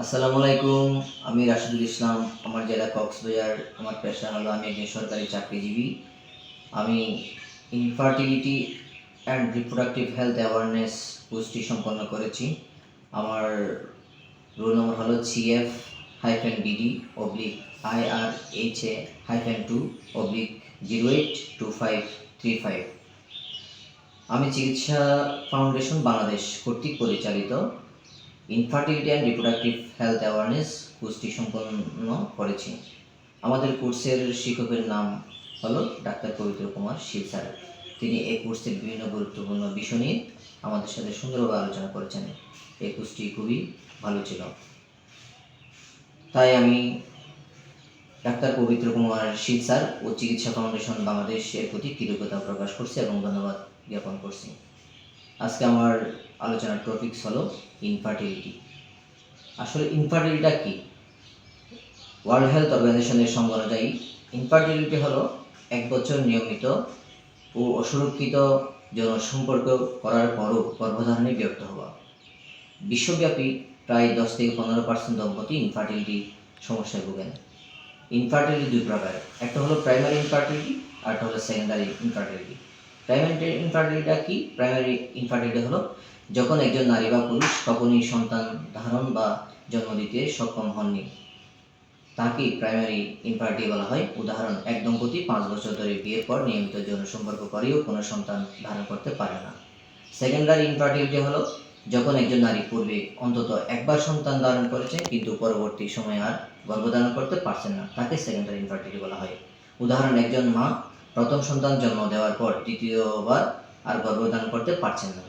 আসসালামু আলাইকুম। আমি রাশিদুল ইসলাম। আমার জেলা কক্সবাজার। আমার পেশা হলো আমি একজন সরকারি চাকরিজীবী। আমি infertility and reproductive health awareness কোর্সটি সম্পন্ন করেছি। আমার রোল নম্বর হলো CF-BD/IRHA-2/082535। আমি চিকিৎসা ফাউন্ডেশন বাংলাদেশ কর্তৃক পরিচালিত infertility and reproductive health awareness কোর্সটি সম্পন্ন করেছি। আমাদের কোর্সের শিক্ষকের নাম হলো ডাক্তার পবিত্র কুমার শীল স্যার। তিনি এই কোর্সের বিভিন্ন গুরুত্বপূর্ণ বিষয় নিয়ে আমাদের সাথে সুন্দরভাবে আলোচনা করেছেন। এই কোর্সটি খুবই ভালো ছিল। তাই আমি ডাক্তার পবিত্র কুমার শীল স্যার ও চিকিৎসা ফাউন্ডেশন বাংলাদেশের প্রতি কৃতজ্ঞতা প্রকাশ করছি এবং ধন্যবাদ জ্ঞাপন করছি। আজকে আমার আলোচনার টপিকস হলো ইনফার্টিলিটি। আসলে ইনফার্টিলিটিটা কি? ওয়ার্ল্ড হেলথ অর্গানাইজেশনের সংজ্ঞা অনুযায়ী ইনফার্টিলিটি হলো 1 বছর নিয়মিত ও অসুরক্ষিত যৌন সম্পর্ক করার পরও গর্ভধারণে ব্যর্থ হওয়া। বিশ্বব্যাপী প্রায় 10-15% দম্পতি ইনফার্টিলিটি সমস্যায় ভোগেন। ইনফার্টিলিটি দুই প্রকার, একটা হলো প্রাইমারি ইনফার্টিলিটি আর একটা হলো সেকেন্ডারি ইনফার্টিলিটি। প্রাইমারি ইনফার্টিলিটিটা কি? প্রাইমারি ইনফার্টিলিটি হলো যখন একজন নারী বা পুরুষ কখনই সন্তান ধারণ বা জন্ম দিতে সক্ষম হননি, তাকে প্রাইমারি ইনফার্টিলিটি বলা হয়। উদাহরণ, এক দম্পতি 5 বছর ধরে বিয়ের পর নিয়মিত যৌন সম্পর্ক করেও কোনো সন্তান ধারণ করতে পারে না। সেকেন্ডারি ইনফার্টিলিটি হলো যখন একজন নারী পূর্বে অন্তত একবার সন্তান ধারণ করেছে কিন্তু পরবর্তী সময়ে আর গর্ভধারণ করতে পারছেন না, তাকে সেকেন্ডারি ইনফার্টিলিটি বলা হয়। উদাহরণ, একজন মা প্রথম সন্তান জন্ম দেওয়ার পর দ্বিতীয়বার আর গর্ভধারণ করতে পারছেন না,